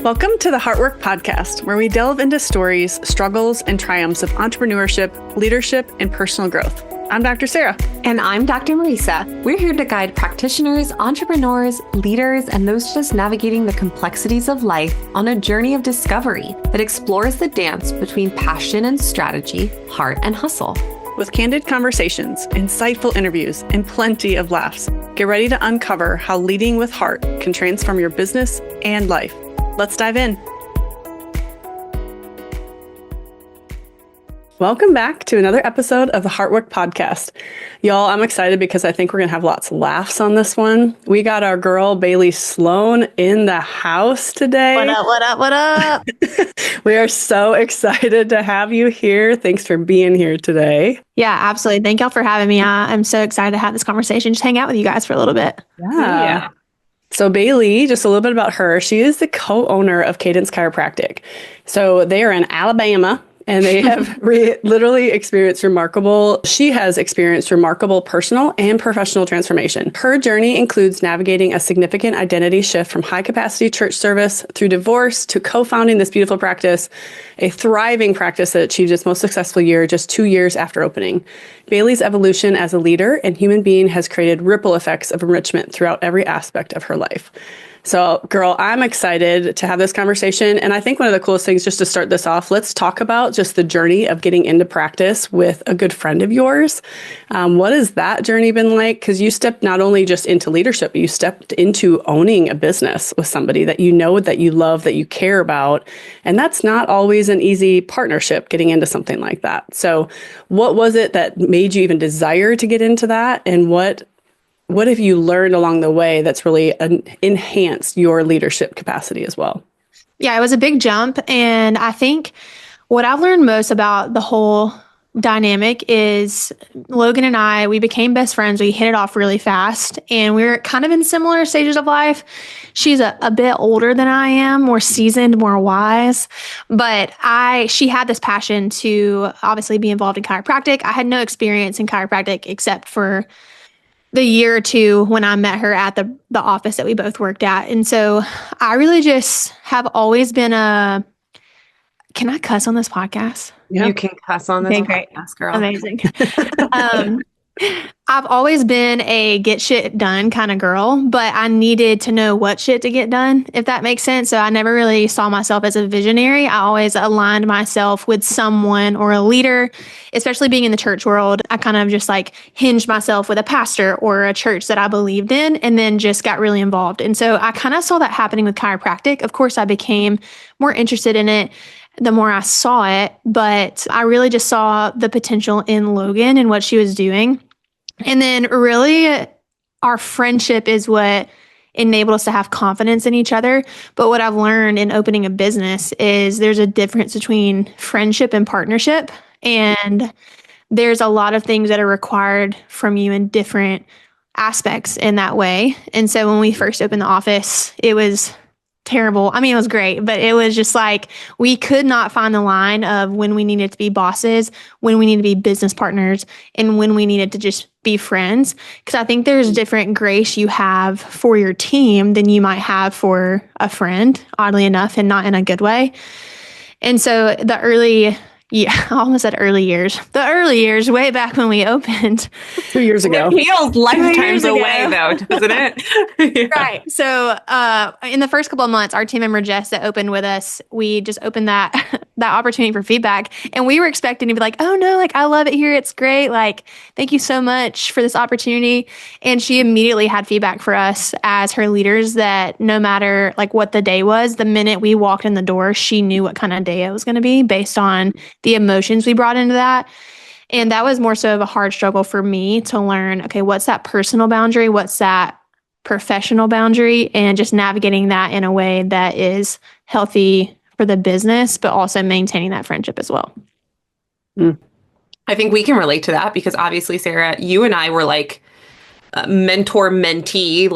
Welcome to the Heartwork podcast, where we delve into stories, struggles, and triumphs of entrepreneurship, leadership, and personal growth. I'm Dr. Sarah. And I'm Dr. Marisa. We're here to guide practitioners, entrepreneurs, leaders, and those just navigating the complexities of life on a journey of discovery that explores the dance between passion and strategy, heart and hustle. With candid conversations, insightful interviews, and plenty of laughs, get ready to uncover how leading with heart can transform your business and life. Let's dive in. Welcome back to another episode of the Heartwork podcast. Y'all, I'm excited because I think we're going to have lots of laughs on this one. We got our girl, Bailey Sloan, in the house today. What up, what up, what up? We are so excited to have you here. Thanks for being here today. Yeah, absolutely. Thank y'all for having me. I'm so excited to have this conversation. Just hang out with you guys for a little bit. Yeah. So Bailey, just a little bit about her. She is the co-owner of Cadence Chiropractic. So they are in Alabama. And they have literally she has experienced remarkable personal and professional transformation. Her journey includes navigating a significant identity shift from high capacity church service through divorce to co-founding this beautiful practice, a thriving practice that achieved its most successful year just 2 years after opening. Bailey's evolution as a leader and human being has created ripple effects of enrichment throughout every aspect of her life. So, girl, I'm excited to have this conversation. And I think one of the coolest things, just to start this off, let's talk about just the journey of getting into practice with a good friend of yours. What has that journey been like? Because you stepped not only just into leadership, but you stepped into owning a business with somebody that you know, that you love, that you care about. And that's not always an easy partnership, getting into something like that. So what was it that made you even desire to get into that? And what have you learned along the way that's really enhanced your leadership capacity as well? Yeah, it was a big jump. And I think what I've learned most about the whole dynamic is Logan and I, we became best friends. We hit it off really fast and we were kind of in similar stages of life. She's a bit older than I am, more seasoned, more wise, but she had this passion to obviously be involved in chiropractic. I had no experience in chiropractic except for the year or two when I met her at the office that we both worked at. And so I really just have always been can I cuss on this podcast? Yeah. You can cuss on this podcast, girl. Amazing. I've always been a get shit done kind of girl, but I needed to know what shit to get done, if that makes sense. So I never really saw myself as a visionary. I always aligned myself with someone or a leader, especially being in the church world. I kind of just hinged myself with a pastor or a church that I believed in and then just got really involved. And so I kind of saw that happening with chiropractic. Of course, I became more interested in it the more I saw it, but I really just saw the potential in Logan and what she was doing. And then really our friendship is what enabled us to have confidence in each other. But what I've learned in opening a business is there's a difference between friendship and partnership. And there's a lot of things that are required from you in different aspects in that way. And so when we first opened the office, it was terrible. I mean, it was great, but it was just we could not find the line of when we needed to be bosses, when we needed to be business partners, and when we needed to just be friends. Because I think there's different grace you have for your team than you might have for a friend, oddly enough, and not in a good way. And so I almost said early years. The early years, way back when we opened. 2 years ago. It feels lifetimes away, though, doesn't it? Yeah. Right. So in the first couple of months, our team member, Jess, that opened with us, we just opened that opportunity for feedback. And we were expecting to be oh, no, I love it here. It's great. Thank you so much for this opportunity. And she immediately had feedback for us as her leaders that no matter what the day was, the minute we walked in the door, she knew what kind of day it was going to be based on the emotions we brought into that. And that was more so of a hard struggle for me to learn, okay, what's that personal boundary? What's that professional boundary? And just navigating that in a way that is healthy for the business, but also maintaining that friendship as well. I think we can relate to that because obviously, Sarah, you and I were mentor mentee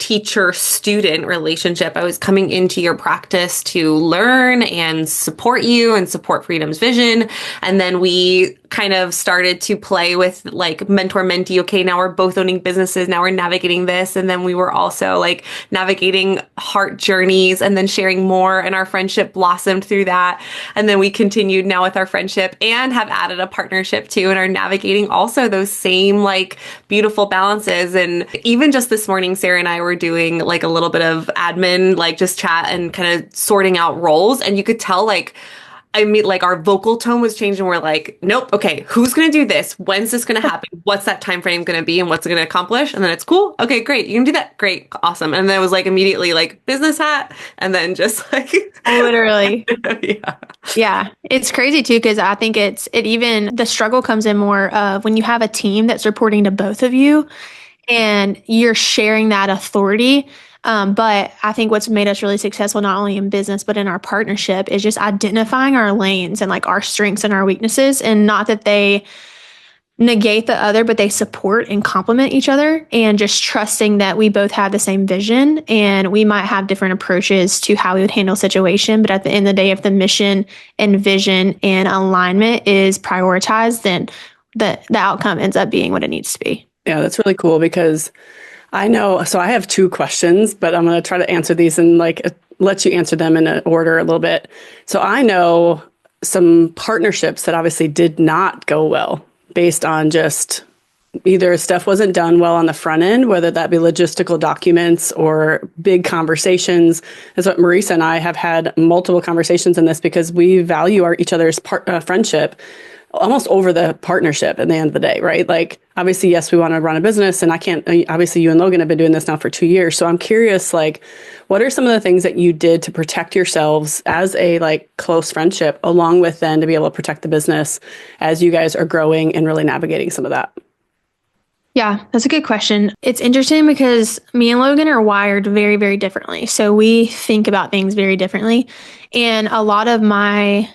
teacher-student relationship. I was coming into your practice to learn and support you and support Freedom's vision. And then we kind of started to play with like mentor mentee. Okay, now we're both owning businesses. Now we're navigating this. And then we were also like navigating heart journeys and then sharing more. And our friendship blossomed through that. And then we continued now with our friendship and have added a partnership too and are navigating also those same like beautiful balances. And even just this morning, Sarah and I were doing like a little bit of admin, like just chat and kind of sorting out roles. And you could tell like, I mean, like our vocal tone was changing. We're like, nope. Okay. Who's going to do this? When's this going to happen? What's that time frame going to be and what's it going to accomplish? And then it's cool. Okay, great. You can do that. Great. Awesome. And then it was like immediately like business hat. And then just like Literally. yeah. Yeah. It's crazy too, because I think it even the struggle comes in more of when you have a team that's reporting to both of you and you're sharing that authority. But I think what's made us really successful, not only in business, but in our partnership is just identifying our lanes and like our strengths and our weaknesses, and not that they negate the other, but they support and complement each other, and just trusting that we both have the same vision and we might have different approaches to how we would handle a situation. But at the end of the day, if the mission and vision and alignment is prioritized, then the outcome ends up being what it needs to be. Yeah, that's really cool because I know, so I have two questions, but I'm going to try to answer these and like let you answer them in an order a little bit. So I know some partnerships that obviously did not go well based on just either stuff wasn't done well on the front end, whether that be logistical documents or big conversations. That's what Marisa and I have had multiple conversations in this because we value each other's friendship almost over the partnership at the end of the day, right? Like, obviously, yes, we want to run a business and obviously you and Logan have been doing this now for 2 years. So I'm curious, like, what are some of the things that you did to protect yourselves as a like close friendship, along with then to be able to protect the business as you guys are growing and really navigating some of that? Yeah, that's a good question. It's interesting because me and Logan are wired very, very differently. So we think about things very differently. And a lot of my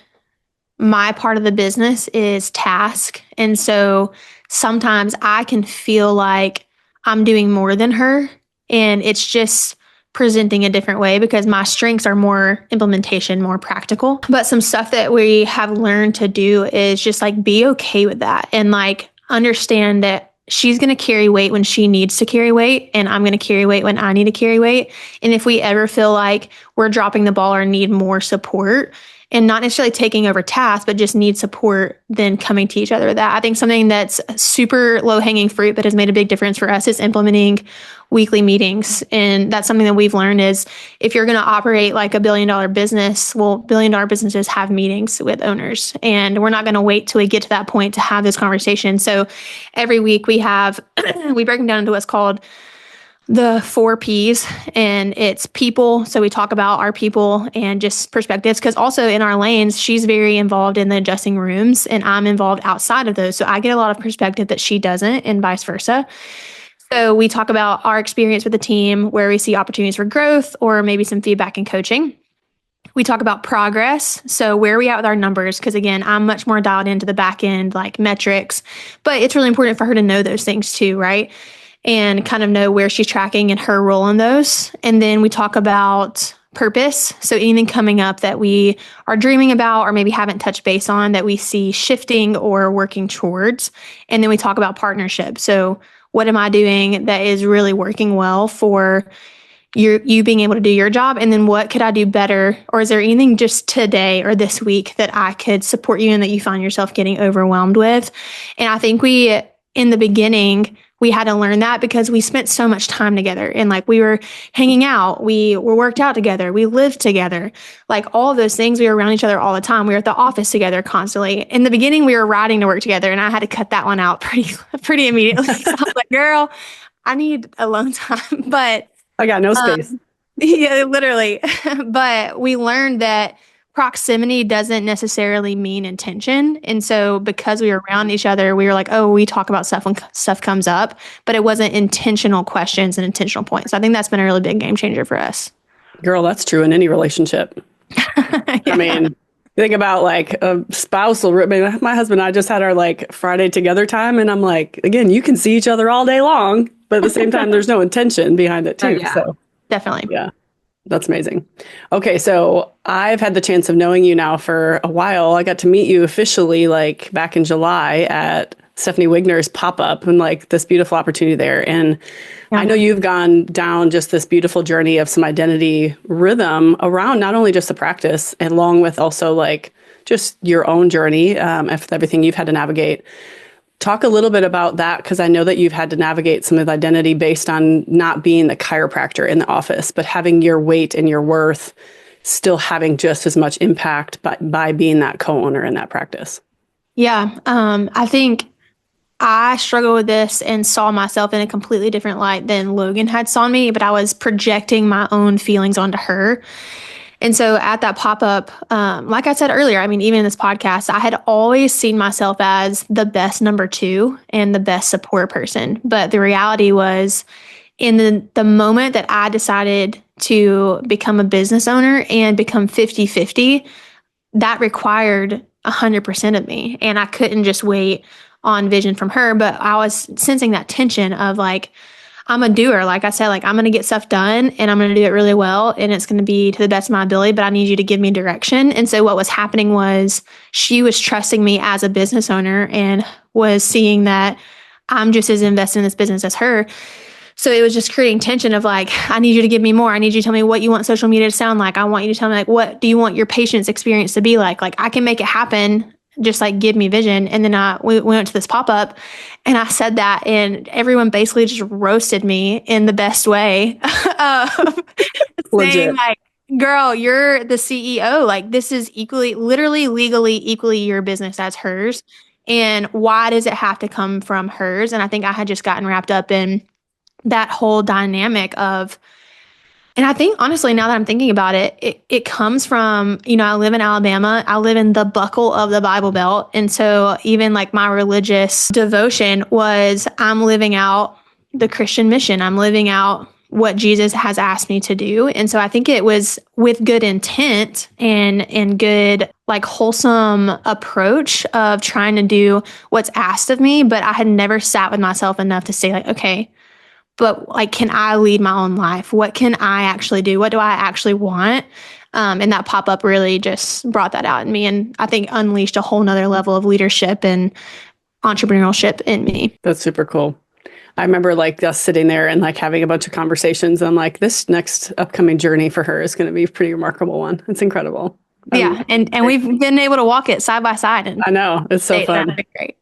part of the business is task. And so sometimes I can feel like I'm doing more than her, and it's just presenting a different way because my strengths are more implementation, more practical. But some stuff that we have learned to do is just like be okay with that and like understand that she's going to carry weight when she needs to carry weight, and I'm going to carry weight when I need to carry weight. And if we ever feel like we're dropping the ball or need more support, and not necessarily taking over tasks, but just need support, then coming to each other with that. I think something that's super low hanging fruit, but has made a big difference for us is implementing weekly meetings. And that's something that we've learned is if you're going to operate like $1 billion business, well, $1 billion businesses have meetings with owners, and we're not going to wait till we get to that point to have this conversation. So every week we break them down into what's called the 4 Ps, and it's people. So we talk about our people and just perspectives, because also in our lanes, she's very involved in the adjusting rooms and I'm involved outside of those. So I get a lot of perspective that she doesn't, and vice versa. So we talk about our experience with the team, where we see opportunities for growth or maybe some feedback and coaching. We talk about progress. So where are we at with our numbers? Because again, I'm much more dialed into the back end, like metrics, but it's really important for her to know those things too, right? And kind of know where she's tracking and her role in those. And then we talk about purpose. So anything coming up that we are dreaming about or maybe haven't touched base on that we see shifting or working towards. And then we talk about partnership. So what am I doing that is really working well for you being able to do your job? And then what could I do better? Or is there anything just today or this week that I could support you in that you find yourself getting overwhelmed with? And I think in the beginning, we had to learn that because we spent so much time together, and like we were hanging out, we were worked out together, we lived together, like all of those things. We were around each other all the time. We were at the office together constantly. In the beginning, we were riding to work together, and I had to cut that one out pretty immediately. So I was like, girl, I need alone time, but I got no space. Yeah, literally. But we learned that proximity doesn't necessarily mean intention. And so because we were around each other, we were like, oh, we talk about stuff when stuff comes up, but it wasn't intentional questions and intentional points. I think that's been a really big game changer for us. Girl, that's true in any relationship. Yeah. I mean, think about like a spousal. I mean, my husband and I just had our like Friday together time. And I'm like, again, you can see each other all day long. but at the same time, there's no intention behind it too. Yeah, So definitely. yeah, that's amazing. Okay, so I've had the chance of knowing you now for a while. I got to meet you officially like back in July at Stephanie Wigner's pop-up and like this beautiful opportunity there. And I know you've gone down just this beautiful journey of some identity rhythm around not only just the practice, along with also like just your own journey with everything you've had to navigate. Talk a little bit about that, because I know that you've had to navigate some of the identity based on not being the chiropractor in the office, but having your weight and your worth still having just as much impact by being that co-owner in that practice. Yeah. I think I struggled with this and saw myself in a completely different light than Logan had saw me, but I was projecting my own feelings onto her. And so at that pop-up, like I said earlier, I mean, even in this podcast, I had always seen myself as the best number two and the best support person. But the reality was, in the moment that I decided to become a business owner and become 50-50, that required 100% of me. And I couldn't just wait on vision from her, but I was sensing that tension of like, I'm a doer. Like I said, like I'm going to get stuff done and I'm going to do it really well. And it's going to be to the best of my ability, but I need you to give me direction. And so what was happening was she was trusting me as a business owner and was seeing that I'm just as invested in this business as her. So it was just creating tension of like, I need you to give me more. I need you to tell me what you want social media to sound like. I want you to tell me like, what do you want your patient's experience to be like? Like I can make it happen. Just like give me vision. And then we went to this pop-up and I said that and everyone basically just roasted me in the best way of saying like, girl, you're the CEO. Like this is equally, literally, legally, equally your business as hers. And why does it have to come from hers? And I think I had just gotten wrapped up in that whole dynamic of, and I think, honestly, now that I'm thinking about it, it comes from, I live in Alabama. I live in the buckle of the Bible Belt. And so even like my religious devotion was I'm living out the Christian mission. I'm living out what Jesus has asked me to do. And so I think it was with good intent and good, like wholesome approach of trying to do what's asked of me. But I had never sat with myself enough to say like, okay, but like, can I lead my own life? What can I actually do? What do I actually want? And that pop-up really just brought that out in me. And I think unleashed a whole nother level of leadership and entrepreneurship in me. That's super cool. I remember like us sitting there and like having a bunch of conversations. And I'm like, this next upcoming journey for her is going to be a pretty remarkable one. It's incredible. Yeah. And we've been able to walk it side by side. And I know. It's so fun. Great.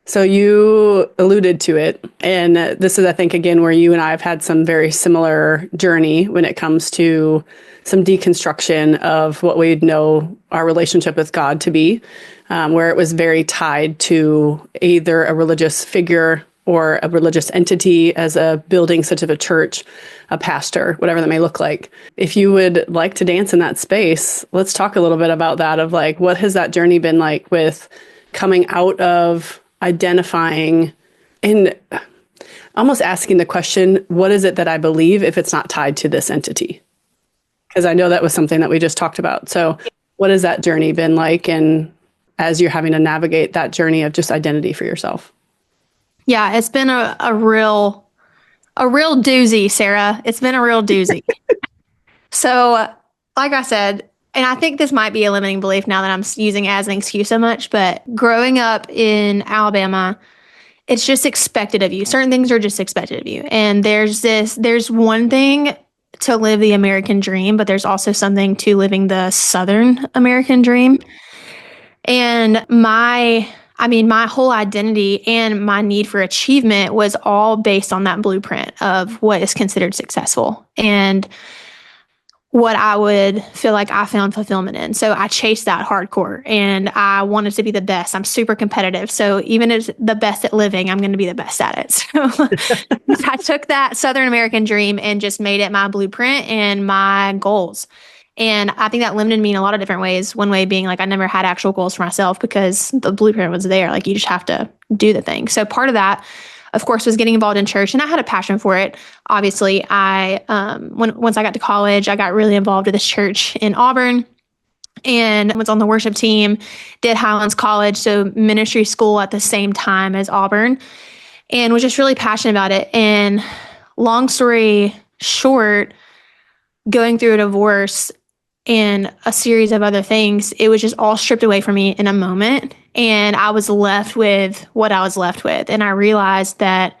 So you alluded to it, and this is, I think, again, where you and I have had some very similar journey when it comes to some deconstruction of what we'd know our relationship with God to be, where it was very tied to either a religious figure or a religious entity as a building such of a church, a pastor, whatever that may look like. If you would like to dance in that space, let's talk a little bit about that of like, what has that journey been like with coming out of identifying and almost asking the question, what is it that I believe if it's not tied to this entity? Because I know that was something that we just talked about. So what has that journey been like? And as you're having to navigate that journey of just identity for yourself? Yeah, it's been a real doozy, Sarah. It's been a real doozy. So like I said, and I think this might be a limiting belief now that I'm using it as an excuse so much, but growing up in Alabama, it's just expected of you. Certain things are just expected of you. And there's one thing to live the American dream, but there's also something to living the Southern American dream. And my whole identity and my need for achievement was all based on that blueprint of what is considered successful. And what I would feel like I found fulfillment in. So I chased that hardcore and I wanted to be the best. I'm super competitive. So even as the best at living, I'm going to be the best at it. So I took that Southern American dream and just made it my blueprint and my goals. And I think that limited me in a lot of different ways. One way being like I never had actual goals for myself because the blueprint was there. Like you just have to do the thing. So part of that, of course, was getting involved in church, and I had a passion for it. Obviously, once I got to college, I got really involved with this church in Auburn, and was on the worship team. Did Highlands College, so ministry school at the same time as Auburn, and was just really passionate about it. And long story short, going through a divorce and a series of other things, it was just all stripped away from me in a moment. And I was left with what I was left with. And I realized that,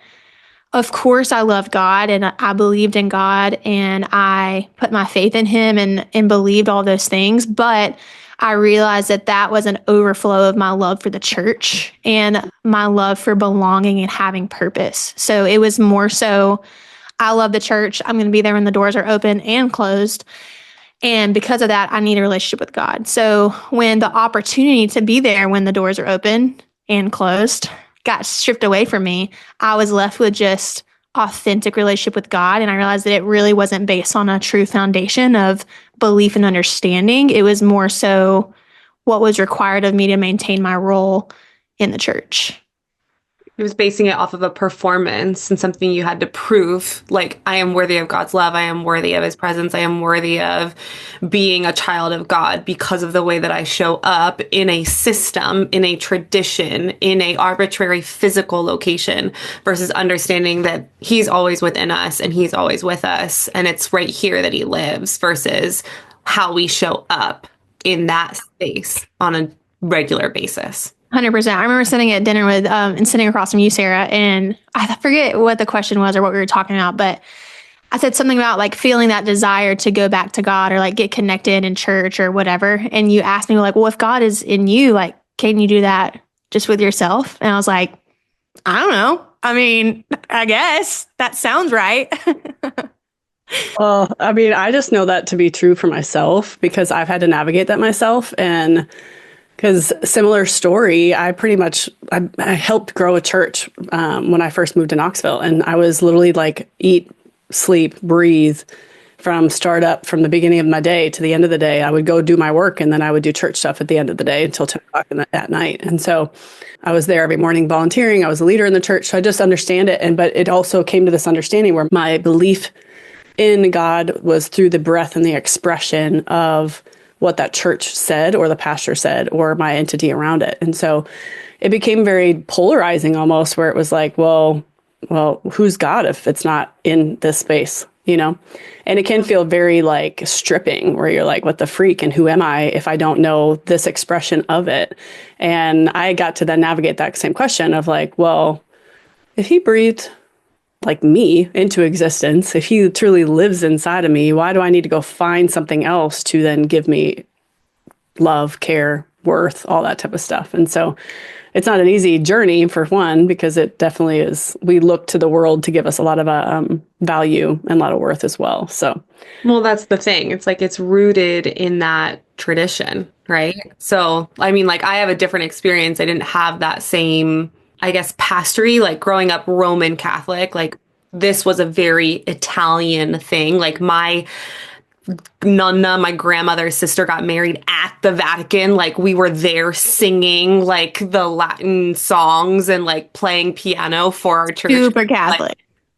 of course, I loved God and I believed in God and I put my faith in him and believed all those things. But I realized that that was an overflow of my love for the church and my love for belonging and having purpose. So it was more so, I love the church. I'm going to be there when the doors are open and closed. And because of that, I need a relationship with God. So when the opportunity to be there when the doors are open and closed got stripped away from me, I was left with just authentic relationship with God. And I realized that it really wasn't based on a true foundation of belief and understanding. It was more so what was required of me to maintain my role in the church. It was basing it off of a performance and something you had to prove, like, I am worthy of God's love. I am worthy of his presence. I am worthy of being a child of God because of the way that I show up in a system, in a tradition, in a arbitrary physical location, versus understanding that he's always within us and he's always with us. And it's right here that he lives versus how we show up in that space on a regular basis. 100%. I remember sitting at dinner with, and sitting across from you, Sarah, and I forget what the question was or what we were talking about, but I said something about like feeling that desire to go back to God or like get connected in church or whatever. And you asked me like, well, if God is in you, like, can you do that just with yourself? And I was like, I don't know. I mean, I guess that sounds right. Well, I mean, I just know that to be true for myself because I've had to navigate that myself. And because similar story, I helped grow a church when I first moved to Knoxville. And I was literally like eat, sleep, breathe from start up from the beginning of my day to the end of the day. I would go do my work and then I would do church stuff at the end of the day until 10 o'clock at night. And so I was there every morning volunteering. I was a leader in the church. So I just understand it. But it also came to this understanding where my belief in God was through the breath and the expression of what that church said or the pastor said or my entity around it. And so it became very polarizing almost where it was like, well, who's God if it's not in this space, you know? And it can feel very like stripping where you're like, what the freak and who am I if I don't know this expression of it? And I got to then navigate that same question of like, well, if he breathed like me into existence, if he truly lives inside of me, why do I need to go find something else to then give me love, care, worth, all that type of stuff? And so it's not an easy journey for one, because it definitely is. We look to the world to give us a lot of value and a lot of worth as well. So, well, that's the thing. It's like it's rooted in that tradition, right? So, I mean, like I have a different experience. I didn't have that same, I guess, pastory, like growing up Roman Catholic, like this was a very Italian thing. Like my nonna, my grandmother's sister, got married at the Vatican. Like we were there singing like the Latin songs and like playing piano for our church. Super Catholic. Like,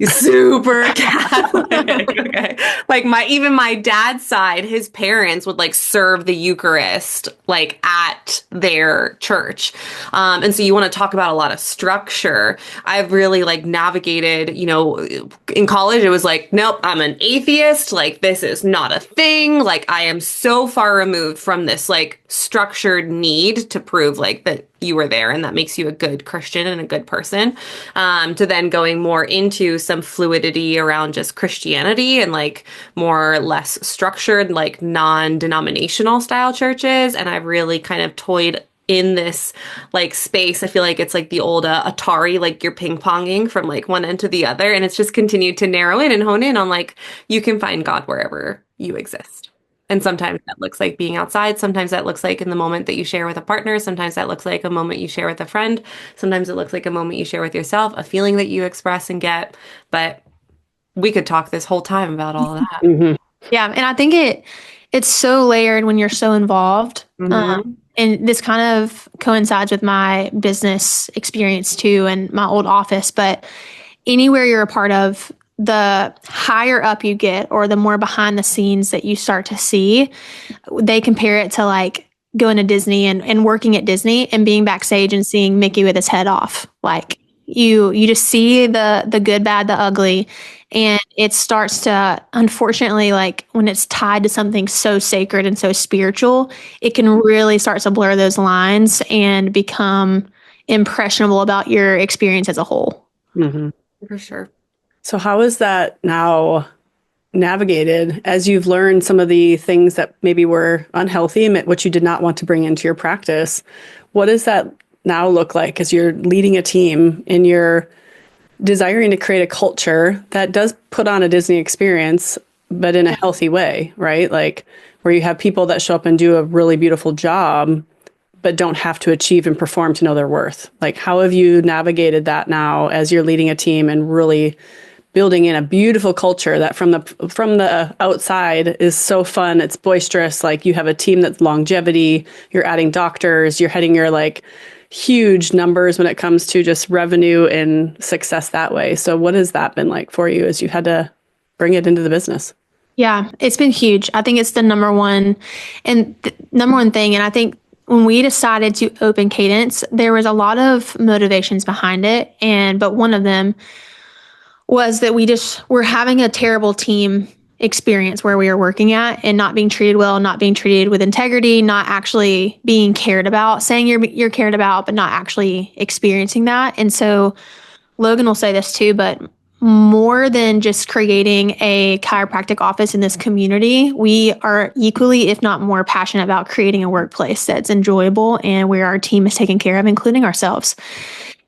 super Catholic. Okay. Like even my dad's side, his parents would like serve the Eucharist like at their church. And so you want to talk about a lot of structure. I've really like navigated, you know, in college, it was like, nope, I'm an atheist. Like this is not a thing. Like I am so far removed from this like structured need to prove like that you were there and that makes you a good Christian and a good person, to then going more into some fluidity around just Christianity and like more or less structured, like non-denominational style churches. And I've really kind of toyed in this like space. I feel like it's like the old Atari, like you're ping-ponging from like one end to the other. And it's just continued to narrow in and hone in on like, you can find God wherever you exist. And sometimes that looks like being outside. Sometimes that looks like in the moment that you share with a partner. Sometimes that looks like a moment you share with a friend. Sometimes it looks like a moment you share with yourself, a feeling that you express and get. But we could talk this whole time about all of that. Mm-hmm. Yeah. And I think it's so layered when you're so involved. Mm-hmm. And this kind of coincides with my business experience too and my old office. But anywhere you're a part of, the higher up you get or the more behind the scenes that you start to see, they compare it to like going to Disney and working at Disney and being backstage and seeing Mickey with his head off. Like, You just see the good, bad, the ugly, and it starts to, unfortunately, like when it's tied to something so sacred and so spiritual, it can really start to blur those lines and become impressionable about your experience as a whole. Mm-hmm. For sure. So how is that now navigated as you've learned some of the things that maybe were unhealthy, which you did not want to bring into your practice? What does that now look like as you're leading a team and you're desiring to create a culture that does put on a Disney experience, but in a healthy way, right? Like where you have people that show up and do a really beautiful job, but don't have to achieve and perform to know their worth. Like, how have you navigated that now as you're leading a team and really building in a beautiful culture that from the outside is so fun, it's boisterous, like you have a team that's longevity, you're adding doctors, you're heading your like huge numbers when it comes to just revenue and success that way. So what has that been like for you as you had to bring it into the business? Yeah, it's been huge. I think it's the number one thing. And I think when we decided to open Cadence, there was a lot of motivations behind it. But one of them was that we're having a terrible team experience where we are working at and not being treated well, not being treated with integrity, not actually being cared about, saying you're cared about, but not actually experiencing that. And so Logan will say this too, but more than just creating a chiropractic office in this community, we are equally, if not more, passionate about creating a workplace that's enjoyable and where our team is taken care of, including ourselves.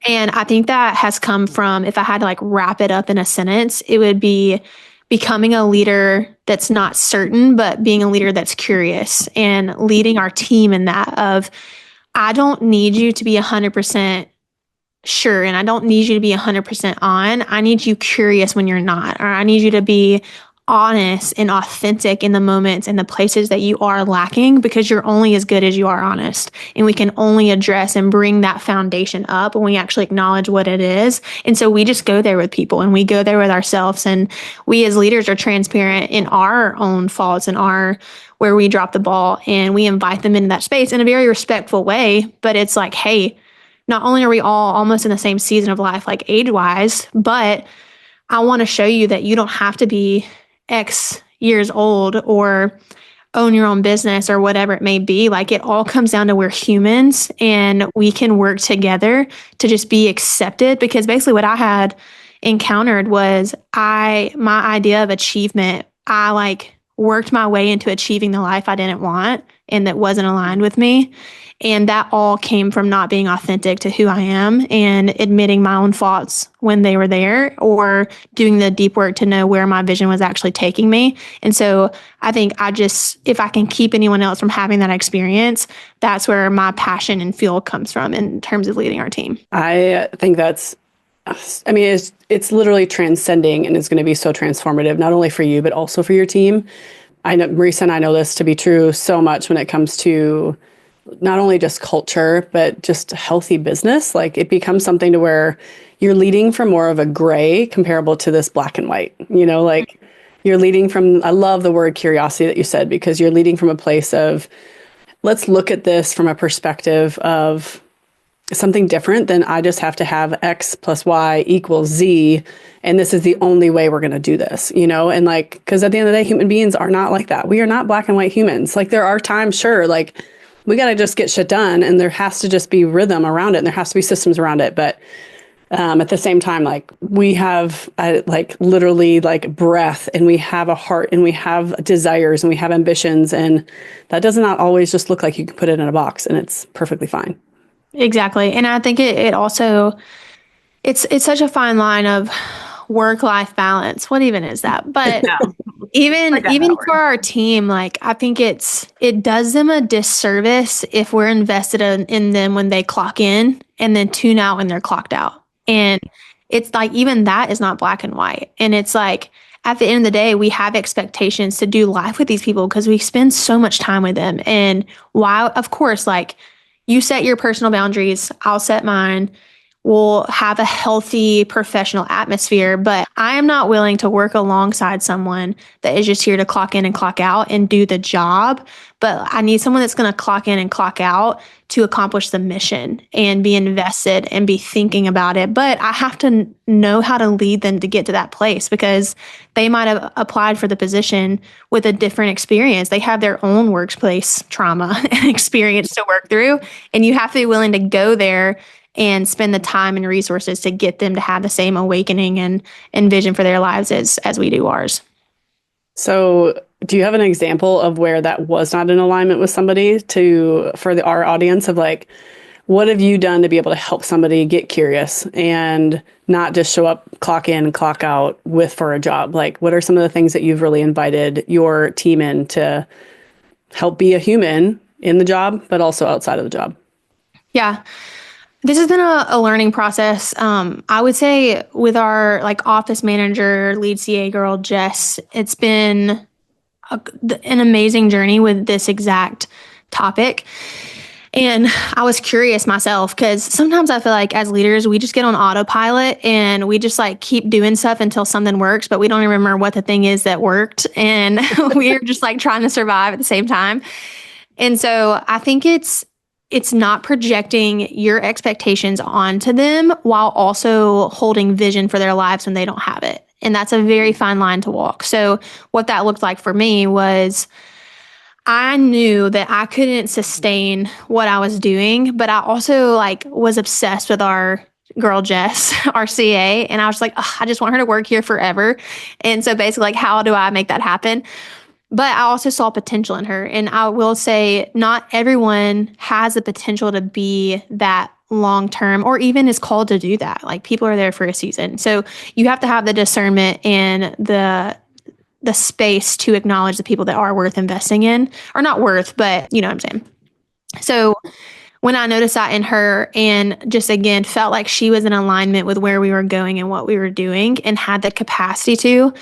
And I think that has come from, if I had to like wrap it up in a sentence, it would be becoming a leader that's not certain, but being a leader that's curious and leading our team in that of, I don't need you to be 100% sure, and I don't need you to be 100% on. I need you curious when you're not, or I need you to be honest and authentic in the moments and the places that you are lacking, because you're only as good as you are honest. And we can only address and bring that foundation up when we actually acknowledge what it is. And so we just go there with people and we go there with ourselves. And we as leaders are transparent in our own faults and where we drop the ball, and we invite them into that space in a very respectful way. But it's like, hey, not only are we all almost in the same season of life, like age-wise, but I want to show you that you don't have to be X years old or own your own business or whatever it may be. Like, it all comes down to we're humans and we can work together to just be accepted. Because basically what I had encountered was my idea of achievement, I like worked my way into achieving the life I didn't want and that wasn't aligned with me. And that all came from not being authentic to who I am and admitting my own faults when they were there, or doing the deep work to know where my vision was actually taking me. And so I think if I can keep anyone else from having that experience, that's where my passion and fuel comes from in terms of leading our team. I think it's literally transcending, and it's going to be so transformative, not only for you, but also for your team. I know, Marisa and I know this to be true so much when it comes to not only just culture, but just healthy business. Like, it becomes something to where you're leading from more of a gray comparable to this black and white, like you're leading from, I love the word curiosity that you said, because you're leading from a place of, let's look at this from a perspective of something different than I just have to have X plus Y equals Z. And this is the only way we're going to do this, and like, because at the end of the day, human beings are not like that. We are not black and white humans. Like, there are times, sure, like, we got to just get shit done, and there has to just be rhythm around it, and there has to be systems around it. But at the same time, like, we have like literally like breath, and we have a heart, and we have desires, and we have ambitions, and that does not always just look like you can put it in a box and it's perfectly fine. Exactly. And I think it also, it's such a fine line of work-life balance. What even is that? But even for our team, like, I think it does them a disservice if we're invested in them when they clock in and then tune out when they're clocked out. And it's like, even that is not black and white. And it's like, at the end of the day, we have expectations to do life with these people because we spend so much time with them. And while, of course, like, you set your personal boundaries, I'll set mine. will have a healthy professional atmosphere. But I am not willing to work alongside someone that is just here to clock in and clock out and do the job. But I need someone that's going to clock in and clock out to accomplish the mission and be invested and be thinking about it. But I have to know how to lead them to get to that place, because they might have applied for the position with a different experience. They have their own workplace trauma and experience to work through. And you have to be willing to go there and spend the time and resources to get them to have the same awakening and vision for their lives as we do ours. So do you have an example of where that was not in alignment with somebody for our audience of like, what have you done to be able to help somebody get curious and not just show up, clock in, clock out for a job? Like, what are some of the things that you've really invited your team in to help be a human in the job, but also outside of the job? Yeah. This has been a learning process. I would say with our office manager, lead CA girl, Jess, it's been an amazing journey with this exact topic. And I was curious myself, because sometimes I feel like as leaders, we just get on autopilot and we just keep doing stuff until something works, but we don't even remember what the thing is that worked. And we're just trying to survive at the same time. And so I think it's not projecting your expectations onto them while also holding vision for their lives when they don't have it. And that's a very fine line to walk. So what that looked like for me was I knew that I couldn't sustain what I was doing, but I also was obsessed with our girl Jess, our CA. And I was I just want her to work here forever. And so basically how do I make that happen? But I also saw potential in her. And I will say not everyone has the potential to be that long-term or even is called to do that. People are there for a season. So you have to have the discernment and the space to acknowledge the people that are worth investing in, or not worth, but you know what I'm saying? So when I noticed that in her and just again felt like she was in alignment with where we were going and what we were doing and had the capacity to,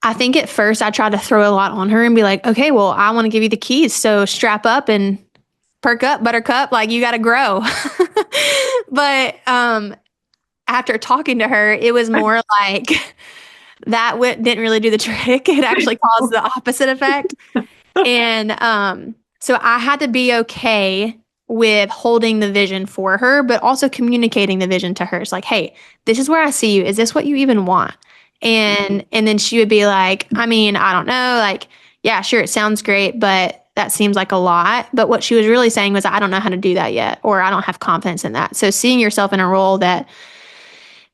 I think at first I tried to throw a lot on her and be like, okay, well, I want to give you the keys. So strap up and perk up, buttercup, you got to grow. But after talking to her, it was more that didn't really do the trick. It actually caused the opposite effect. And so I had to be okay with holding the vision for her, but also communicating the vision to her. It's hey, this is where I see you. Is this what you even want? And then she would be like, I mean, I don't know, yeah, sure, it sounds great, but that seems like a lot. But what she was really saying was, I don't know how to do that yet, or I don't have confidence in that. So seeing yourself in a role that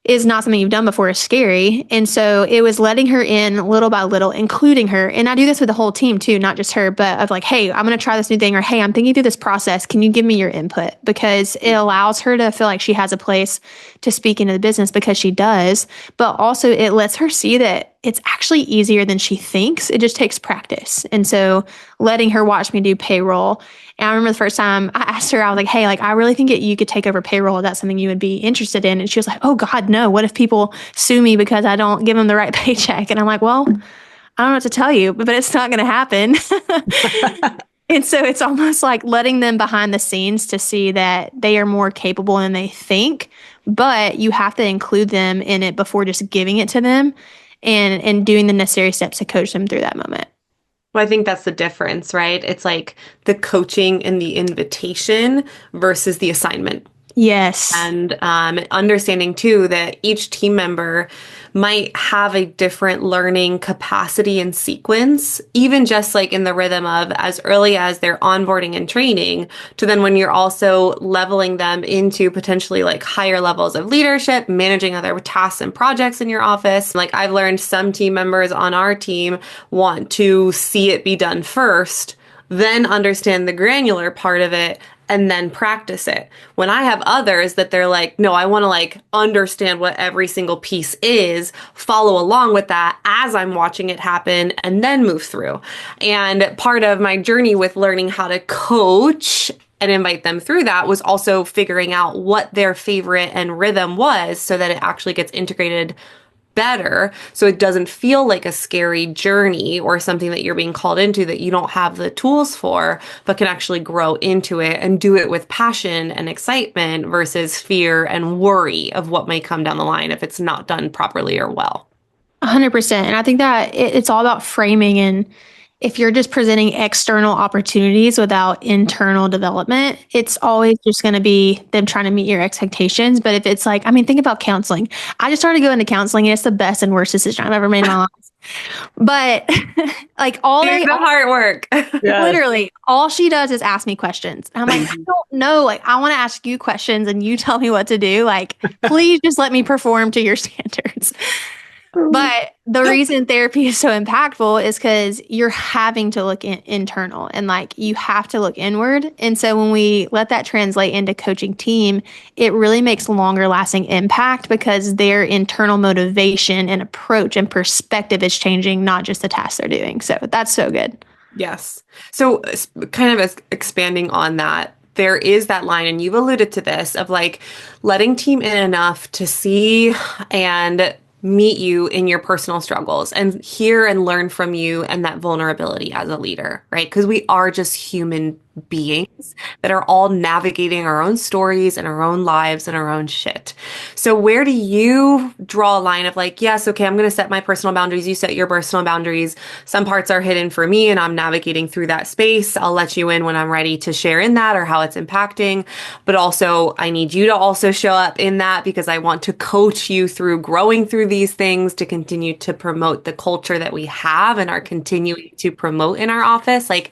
is not something you've done before is scary. And so it was letting her in little by little, including her. And I do this with the whole team too, not just her, but of hey, I'm going to try this new thing, or hey, I'm thinking through this process. Can you give me your input? Because it allows her to feel like she has a place to speak into the business, because she does. But also it lets her see that it's actually easier than she thinks. It just takes practice. And so letting her watch me do payroll. And I remember the first time I asked her, I was hey, I really think you could take over payroll. If that's something you would be interested in. And she was like, oh God, no. What if people sue me because I don't give them the right paycheck? And I'm well, I don't know what to tell you, but it's not going to happen. And so it's almost letting them behind the scenes to see that they are more capable than they think, but you have to include them in it before just giving it to them and doing the necessary steps to coach them through that moment. Well, I think that's the difference, right? It's the coaching and the invitation versus the assignment. Yes. And understanding too that each team member might have a different learning capacity and sequence, even just in the rhythm of as early as their onboarding and training to then when you're also leveling them into potentially higher levels of leadership, managing other tasks and projects in your office. I've learned some team members on our team want to see it be done first, then understand the granular part of it, and then practice it. When I have others that they're no, I want to understand what every single piece is, follow along with that as I'm watching it happen, and then move through. And part of my journey with learning how to coach and invite them through that was also figuring out what their favorite and rhythm was so that it actually gets integrated better, so it doesn't feel like a scary journey or something that you're being called into that you don't have the tools for, but can actually grow into it and do it with passion and excitement versus fear and worry of what may come down the line if it's not done properly or well. 100%. And I think that it's all about framing. And if you're just presenting external opportunities without internal development, it's always just going to be them trying to meet your expectations. But if it's like, I mean, think about counseling. I just started going to counseling and it's the best and worst decision I've ever made in my life. But like the hard work. Literally all she does is ask me questions. And I'm like, I don't know. Like, I want to ask you questions and you tell me what to do. Like, please just let me perform to your standards. But the reason therapy is so impactful is because you're having to look internal and like you have to look inward. And so when we let that translate into coaching team, it really makes longer lasting impact because their internal motivation and approach and perspective is changing, not just the tasks they're doing. So that's so good. Yes. So kind of expanding on that, there is that line, and you've alluded to this, of like letting team in enough to see and meet you in your personal struggles and hear and learn from you and that vulnerability as a leader, right? Because we are just human beings that are all navigating our own stories and our own lives and our own shit. So where do you draw a line of like, yes, okay, I'm going to set my personal boundaries. You set your personal boundaries. Some parts are hidden for me and I'm navigating through that space. I'll let you in when I'm ready to share in that or how it's impacting. But also I need you to also show up in that because I want to coach you through growing through these things to continue to promote the culture that we have and are continuing to promote in our office. Like,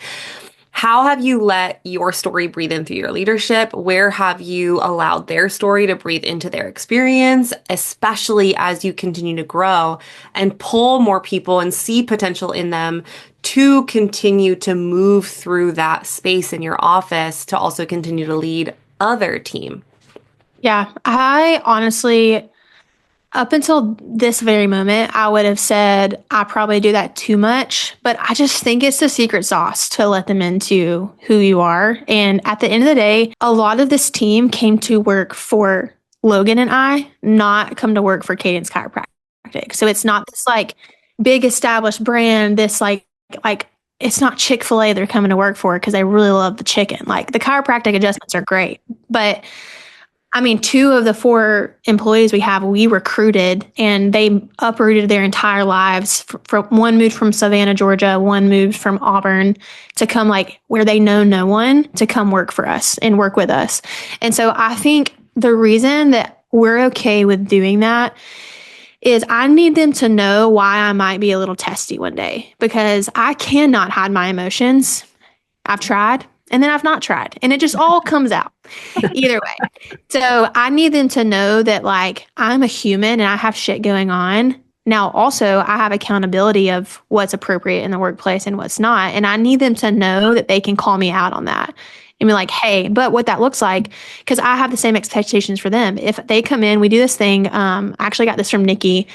how have you let your story breathe into your leadership? Where have you allowed their story to breathe into their experience, especially as you continue to grow and pull more people and see potential in them to continue to move through that space in your office to also continue to lead other team? Yeah, I honestly, up until this very moment, I would have said I probably do that too much, but I just think it's the secret sauce to let them into who you are. And at the end of the day, a lot of this team came to work for Logan and I, not come to work for Cadence Chiropractic. So it's not this like big established brand, this like it's not Chick-fil-A they're coming to work for because they really love the chicken. Like the chiropractic adjustments are great, but I mean, 2 of the 4 employees we have, we recruited and they uprooted their entire lives. One moved from Savannah, Georgia. One moved from Auburn to come like where they know no one to come work for us and work with us. And so I think the reason that we're okay with doing that is I need them to know why I might be a little testy one day because I cannot hide my emotions. I've tried. And then I've not tried. And it just all comes out either way. So I need them to know that like I'm a human and I have shit going on. Now, also, I have accountability of what's appropriate in the workplace and what's not. And I need them to know that they can call me out on that and be like, hey, but what that looks like, because I have the same expectations for them. If they come in, we do this thing. I actually got this from Nikki,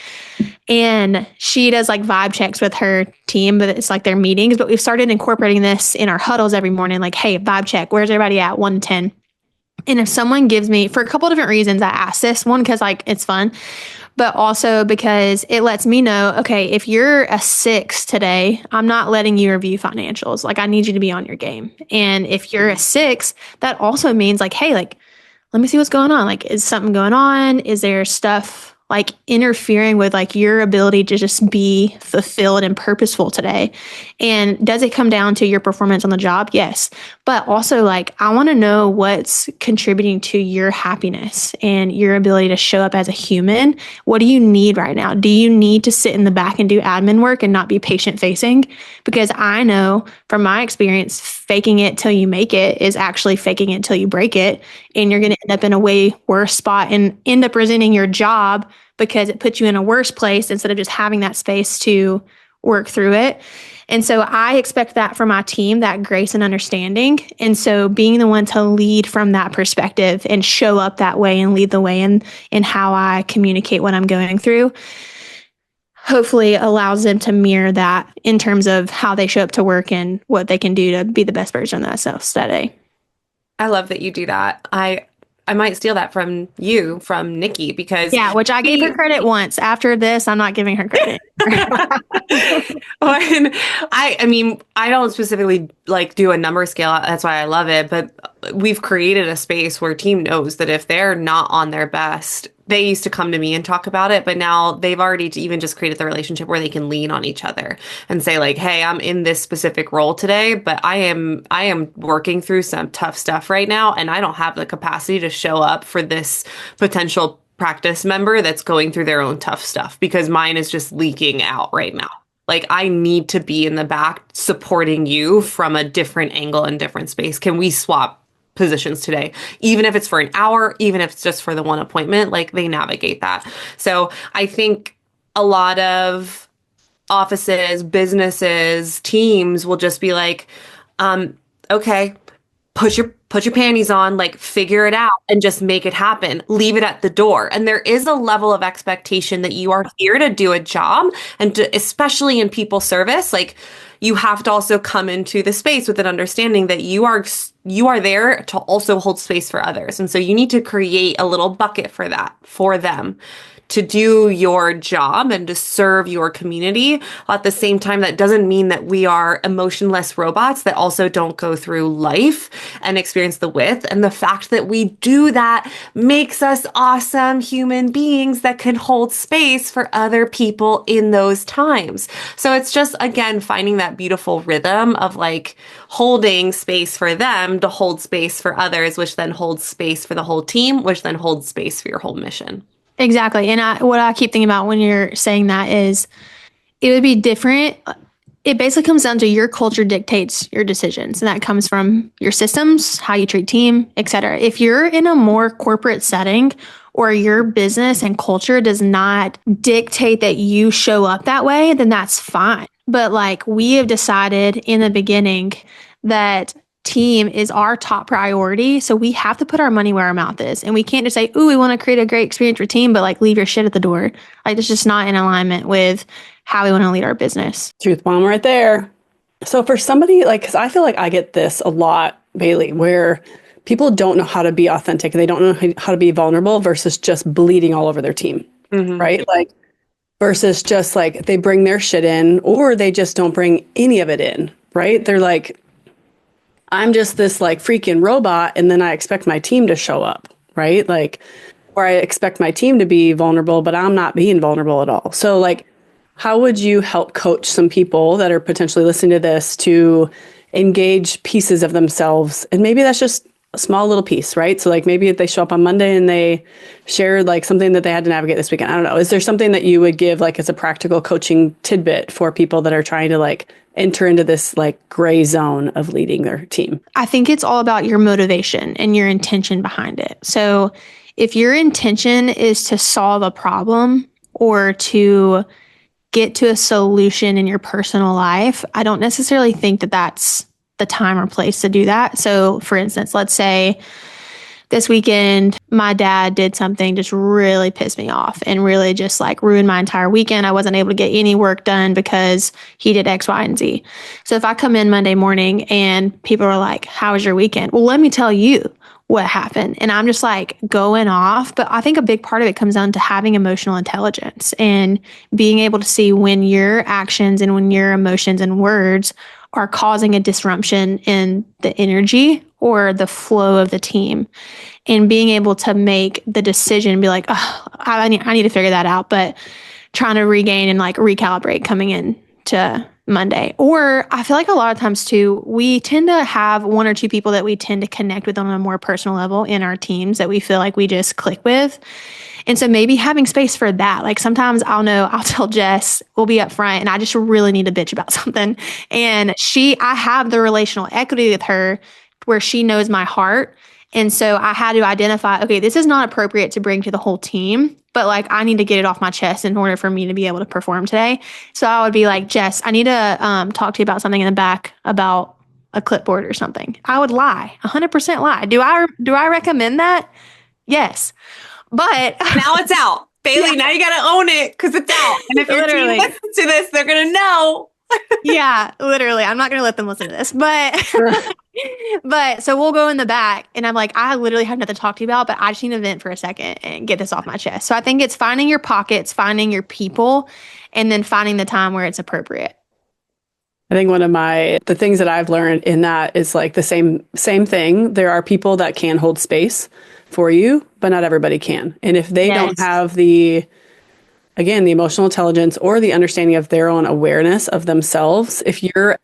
and she does like vibe checks with her team, but it's like their meetings. But we've started incorporating this in our huddles every morning. Like, hey, vibe check. Where's everybody at 1 to 10? And if someone gives me, for a couple of different reasons, I ask this. One, because like it's fun, but also because it lets me know, okay, if you're a 6 today, I'm not letting you review financials. Like I need you to be on your game. And if you're a 6, that also means like, hey, like, let me see what's going on. Like, is something going on? Is there stuff like interfering with like your ability to just be fulfilled and purposeful today? And does it come down to your performance on the job? Yes. But also like, I want to know what's contributing to your happiness and your ability to show up as a human. What do you need right now? Do you need to sit in the back and do admin work and not be patient facing? Because I know from my experience, faking it till you make it is actually faking it till you break it. And you're going to end up in a way worse spot and end up resenting your job because it puts you in a worse place instead of just having that space to work through it. And so I expect that from my team, that grace and understanding. And so being the one to lead from that perspective and show up that way and lead the way in how I communicate what I'm going through, hopefully allows them to mirror that in terms of how they show up to work and what they can do to be the best version of themselves that day. I love that you do that. I might steal that from you, from Nikki, because Yeah, which I gave her credit once. After this, I'm not giving her credit. when I mean, I don't specifically like do a number scale. That's why I love it. But we've created a space where team knows that if they're not on their best, they used to come to me and talk about it, but now they've already even just created the relationship where they can lean on each other and say like, "Hey, I'm in this specific role today, but I am working through some tough stuff right now, and I don't have the capacity to show up for this potential practice member that's going through their own tough stuff because mine is just leaking out right now. Like I need to be in the back supporting you from a different angle and different space. Can we swap positions today, even if it's for an hour, even if it's just for the one appointment?" Like they navigate that. So I think a lot of offices, businesses, teams will just be like, okay, put your panties on, like figure it out and just make it happen. Leave it at the door. And there is a level of expectation that you are here to do a job, and especially in people service, like you have to also come into the space with an understanding that you are there to also hold space for others. And so you need to create a little bucket for that, for them to do your job and to serve your community. At the same time, that doesn't mean that we are emotionless robots that also don't go through life and experience the width. And the fact that we do that makes us awesome human beings that can hold space for other people in those times. So it's just, again, finding that beautiful rhythm of like holding space for them to hold space for others, which then holds space for the whole team, which then holds space for your whole mission. Exactly. And what I keep thinking about when you're saying that is it would be different. It basically comes down to your culture dictates your decisions. And that comes from your systems, how you treat team, et cetera. If you're in a more corporate setting or your business and culture does not dictate that you show up that way, then that's fine. But like we have decided in the beginning that team is our top priority. So we have to put our money where our mouth is. And we can't just say, "Ooh, we want to create a great experience for team," but like leave your shit at the door. Like it's just not in alignment with how we want to lead our business. Truth bomb right there. So for somebody like, because I feel like I get this a lot, Bailey, where people don't know how to be authentic. They don't know how to be vulnerable versus just bleeding all over their team, right? Like versus just like they bring their shit in or they just don't bring any of it in, right? They're like, I'm just this like freaking robot, and then I expect my team to show up, right? Like, or I expect my team to be vulnerable, but I'm not being vulnerable at all. So like, how would you help coach some people that are potentially listening to this to engage pieces of themselves? And maybe that's just a small little piece, right? So like maybe if they show up on Monday and they shared like something that they had to navigate this weekend. I don't know. Is there something that you would give like as a practical coaching tidbit for people that are trying to like enter into this like gray zone of leading their team? I think it's all about your motivation and your intention behind it. So if your intention is to solve a problem or to get to a solution in your personal life, I don't necessarily think that that's the time or place to do that. So for instance, let's say this weekend, my dad did something just really pissed me off and really just like ruined my entire weekend. I wasn't able to get any work done because he did X, Y, and Z. So if I come in Monday morning and people are like, "How was your weekend?" Well, let me tell you what happened. And I'm just like going off. But I think a big part of it comes down to having emotional intelligence and being able to see when your actions and when your emotions and words are causing a disruption in the energy or the flow of the team, and being able to make the decision, be like, "Oh, I need to figure that out," but trying to regain and like recalibrate coming in to Monday. Or I feel like a lot of times too, we tend to have one or two people that we tend to connect with on a more personal level in our teams that we feel like we just click with. And so maybe having space for that. Like sometimes I'll tell Jess, we'll be up front and I just really need to bitch about something. And I have the relational equity with her where she knows my heart. And so I had to identify, okay, this is not appropriate to bring to the whole team, but like I need to get it off my chest in order for me to be able to perform today. So I would be like, "Jess, I need to talk to you about something in the back about a clipboard or something." I would lie, 100% lie. Do I recommend that? Yes. But now it's out. Bailey, now you got to own it because it's out. And if your team listens to this, they're going to know Yeah, literally. I'm not going to let them listen to this, but so we'll go in the back and I'm like, I literally have nothing to talk to you about, but I just need to vent for a second and get this off my chest. So I think it's finding your pockets, finding your people, and then finding the time where it's appropriate. I think one of the things that I've learned in that is like the same thing. There are people that can hold space for you, but not everybody can. And if they don't have the emotional intelligence or the understanding of their own awareness of themselves, if you're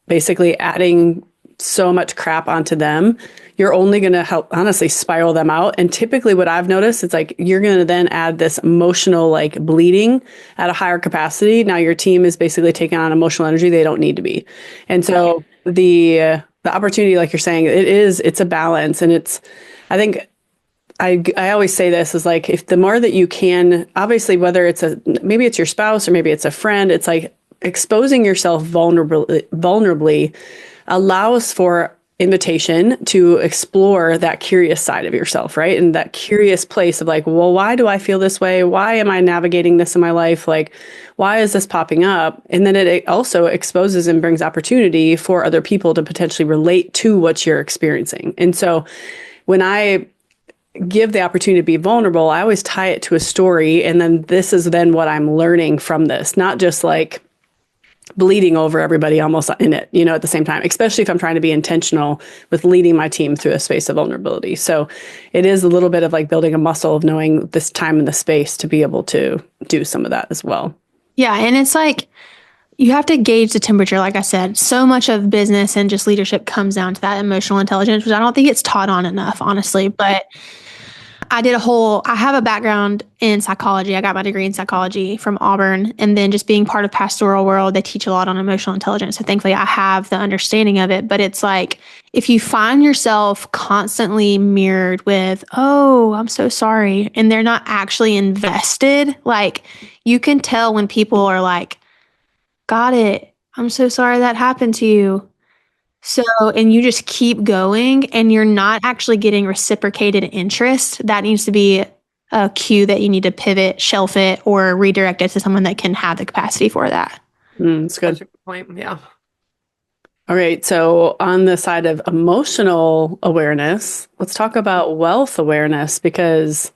basically adding so much crap onto them, you're only going to help honestly spiral them out. And typically what I've noticed is like you're going to then add this emotional like bleeding at a higher capacity. Now your team is basically taking on emotional energy they don't need to be. And so the opportunity, like you're saying, it's a balance. And I think I always say this is like, if the more that you can, obviously, whether maybe it's your spouse or maybe it's a friend, it's like exposing yourself vulnerably allows for invitation to explore that curious side of yourself, right? And that curious place of like, well, why do I feel this way? Why am I navigating this in my life? Like, why is this popping up? And then it also exposes and brings opportunity for other people to potentially relate to what you're experiencing. And so when I give the opportunity to be vulnerable, I always tie it to a story. And then this is then what I'm learning from this, not just like bleeding over everybody almost in it, at the same time, especially if I'm trying to be intentional with leading my team through a space of vulnerability. So it is a little bit of like building a muscle of knowing this time and the space to be able to do some of that as well. Yeah. And it's like, you have to gauge the temperature. Like I said, so much of business and just leadership comes down to that emotional intelligence, which I don't think it's taught on enough, honestly. But I have a background in psychology. I got my degree in psychology from Auburn. And then just being part of pastoral world, they teach a lot on emotional intelligence. So thankfully I have the understanding of it. But it's like, if you find yourself constantly mirrored with, oh, I'm so sorry, and they're not actually invested, like you can tell when people are like, got it, I'm so sorry that happened to you. So, and you just keep going and you're not actually getting reciprocated interest. That needs to be a cue that you need to pivot, shelf it, or redirect it to someone that can have the capacity for that. That's good. That's a good point. Yeah. All right. So on the side of emotional awareness, let's talk about wealth awareness, because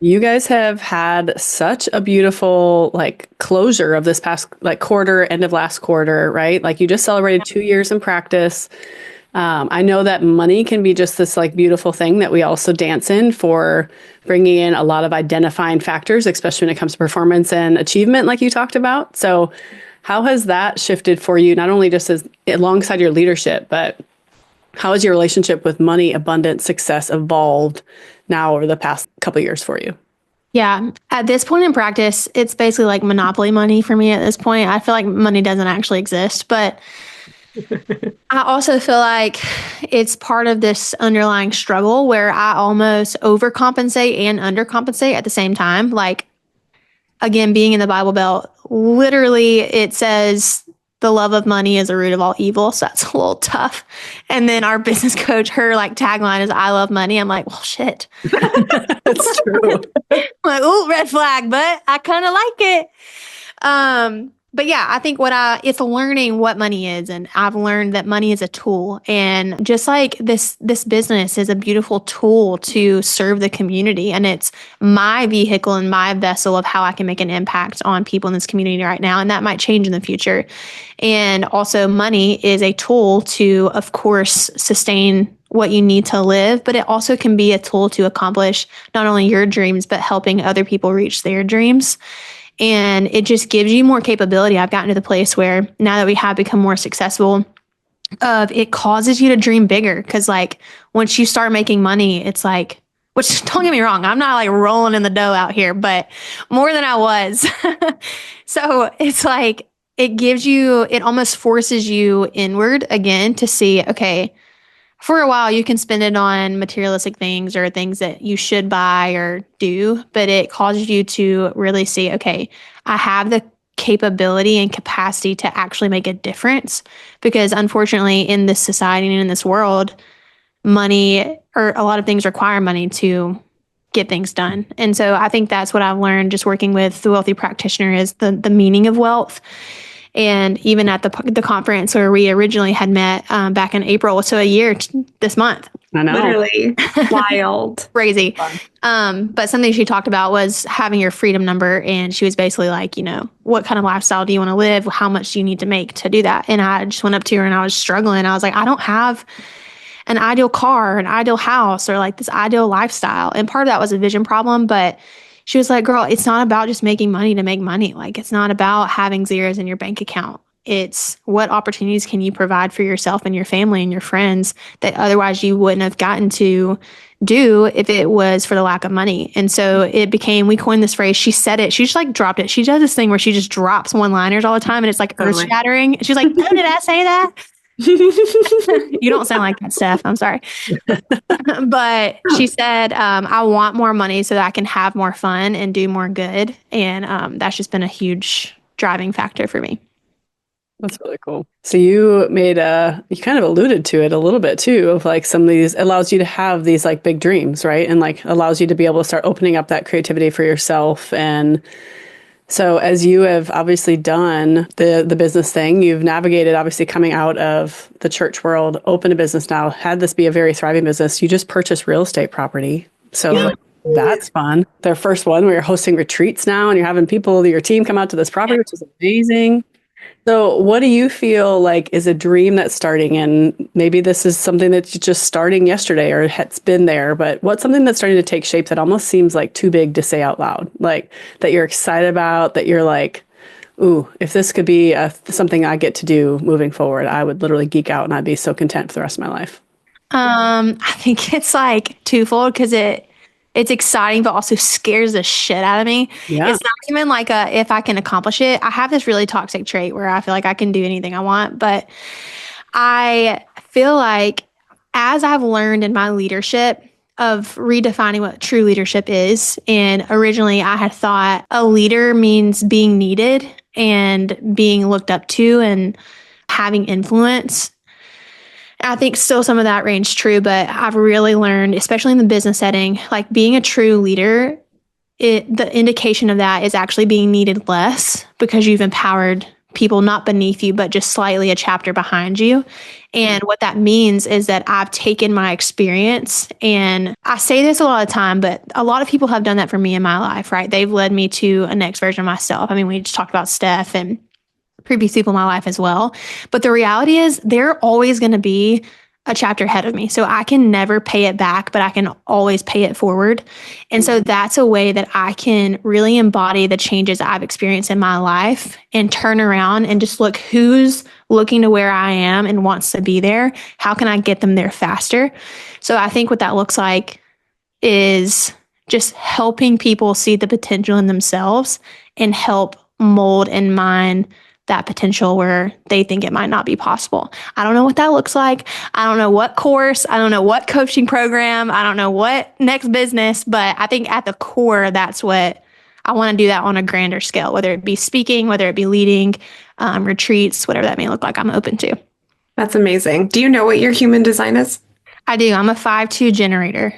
you guys have had such a beautiful like closure of this past like quarter, end of last quarter, right? Like you just celebrated 2 years in practice. I know that money can be just this like beautiful thing that we also dance in for bringing in a lot of identifying factors, especially when it comes to performance and achievement, like you talked about. So how has that shifted for you, not only just as alongside your leadership, but how has your relationship with money, abundance, success evolved now over the past couple of years for you? Yeah. At this point in practice, it's basically like monopoly money for me at this point. I feel like money doesn't actually exist, but I also feel like it's part of this underlying struggle where I almost overcompensate and undercompensate at the same time. Like, again, being in the Bible Belt, literally it says the love of money is the root of all evil. So that's a little tough. And then our business coach, her like tagline is I love money. I'm like, well, shit. That's true. I'm like, oh, red flag, but I kind of like it. But yeah, I think it's learning what money is. And I've learned that money is a tool. And just like this business is a beautiful tool to serve the community. And it's my vehicle and my vessel of how I can make an impact on people in this community right now. And that might change in the future. And also money is a tool to, of course, sustain what you need to live, but it also can be a tool to accomplish not only your dreams, but helping other people reach their dreams. And it just gives you more capability. I've gotten to the place where now that we have become more successful, it causes you to dream bigger. Because like once you start making money, it's like, which don't get me wrong, I'm not like rolling in the dough out here, but more than I was. So it's like, it almost forces you inward again to see, okay, for a while, you can spend it on materialistic things or things that you should buy or do, but it causes you to really see, okay, I have the capability and capacity to actually make a difference. Because unfortunately, in this society and in this world, money or a lot of things require money to get things done. And so I think that's what I've learned just working with the wealthy practitioner is the meaning of wealth. And even at the conference where we originally had met back in April, so a year this month. I know. Literally wild. Crazy. But something she talked about was having your freedom number. And she was basically like, what kind of lifestyle do you want to live? How much do you need to make to do that? And I just went up to her and I was struggling. I was like, I don't have an ideal car, an ideal house, or like this ideal lifestyle. And part of that was a vision problem. But she was like, girl, it's not about just making money to make money. Like, it's not about having zeros in your bank account. It's what opportunities can you provide for yourself and your family and your friends that otherwise you wouldn't have gotten to do if it was for the lack of money. And so we coined this phrase. She said it. She just like dropped it. She does this thing where she just drops one-liners all the time and it's like earth shattering. She's like, oh, did I say that? You don't sound like that, Steph. I'm sorry. But she said, I want more money so that I can have more fun and do more good. And that's just been a huge driving factor for me. That's really cool. So you kind of alluded to it a little bit too, of like some of these allows you to have these like big dreams, right? And like allows you to be able to start opening up that creativity for yourself. And so as you have obviously done the business thing, you've navigated obviously coming out of the church world, opened a business now, had this be a very thriving business. You just purchased real estate property. So that's fun. Their first one where you're hosting retreats now and you're having your team come out to this property, which is amazing. So what do you feel like is a dream that's starting? And maybe this is something that's just starting yesterday or it's been there, but what's something that's starting to take shape that almost seems like too big to say out loud? Like that you're excited about, that you're like, ooh, if this could be something I get to do moving forward, I would literally geek out and I'd be so content for the rest of my life. I think it's like twofold because it's exciting, but also scares the shit out of me. Yeah. It's not even like if I can accomplish it. I have this really toxic trait where I feel like I can do anything I want, but I feel like as I've learned in my leadership of redefining what true leadership is, and originally I had thought a leader means being needed and being looked up to and having influence. I think still some of that rings true, but I've really learned, especially in the business setting, like being a true leader, the indication of that is actually being needed less because you've empowered people not beneath you, but just slightly a chapter behind you. And what that means is that I've taken my experience, and I say this a lot of the time, but a lot of people have done that for me in my life, right? They've led me to a next version of myself. I mean, we just talked about Steph and previous people in my life as well. But the reality is they're always going to be a chapter ahead of me. So I can never pay it back, but I can always pay it forward. And so that's a way that I can really embody the changes I've experienced in my life and turn around and just look who's looking to where I am and wants to be there. How can I get them there faster? So I think what that looks like is just helping people see the potential in themselves and help mold and mine that potential where they think it might not be possible. I don't know what that looks like. I don't know what course. I don't know what coaching program. I don't know what next business, but I think at the core, that's what I want to do, that on a grander scale, whether it be speaking, whether it be leading retreats, whatever that may look like, I'm open to. That's amazing. Do you know what your human design is? I do. I'm a 5-2 generator.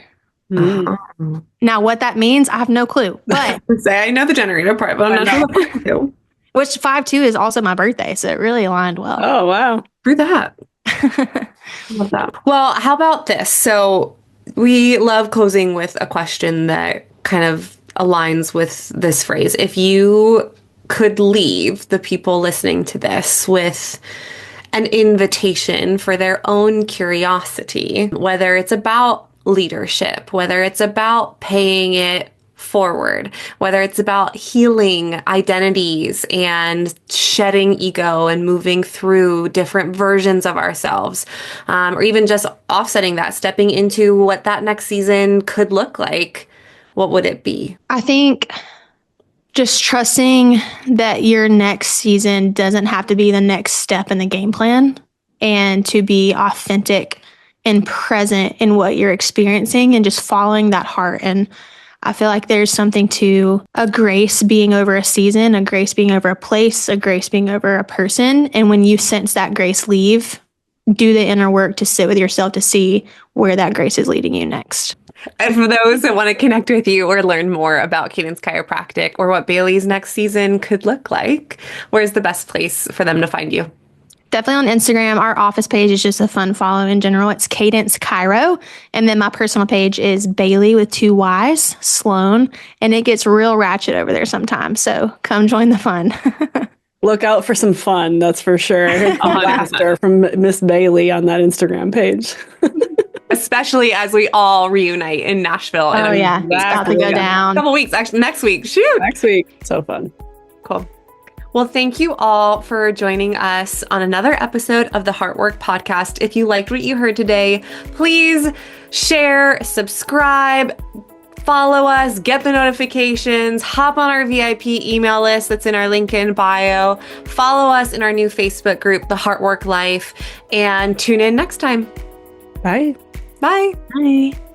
Mm. Now, what that means, I have no clue, but I know the generator part, but I'm not sure what part to. Which 5-2 is also my birthday, so it really aligned well. Oh, wow. Through that. Love that. Well, how about this? So we love closing with a question that kind of aligns with this phrase. If you could leave the people listening to this with an invitation for their own curiosity, whether it's about leadership, whether it's about paying it forward, whether it's about healing identities and shedding ego and moving through different versions of ourselves, or even just offsetting that, stepping into what that next season could look like, what would it be? I think just trusting that your next season doesn't have to be the next step in the game plan, and to be authentic and present in what you're experiencing and just following that heart. And I feel like there's something to a grace being over a season, a grace being over a place, a grace being over a person. And when you sense that grace leave, do the inner work to sit with yourself to see where that grace is leading you next. And for those that want to connect with you or learn more about Cadence Chiropractic or what Bailey's next season could look like, where's the best place for them to find you? Definitely on Instagram. Our office page is just a fun follow in general. It's Cadence Chiro. And then my personal page is Bailey with 2 Y's, Sloan. And it gets real ratchet over there sometimes. So come join the fun. Look out for some fun, that's for sure. Laughter from Miss Bailey on that Instagram page. Especially as we all reunite in Nashville. Oh, yeah. It's about to go down. A couple weeks, actually, next week. Shoot. Next week. So fun. Cool. Well, thank you all for joining us on another episode of the Heartwork podcast. If you liked what you heard today, please share, subscribe, follow us, get the notifications, hop on our VIP email list that's in our link in bio, follow us in our new Facebook group, The Heartwork Life, and tune in next time. Bye. Bye. Bye.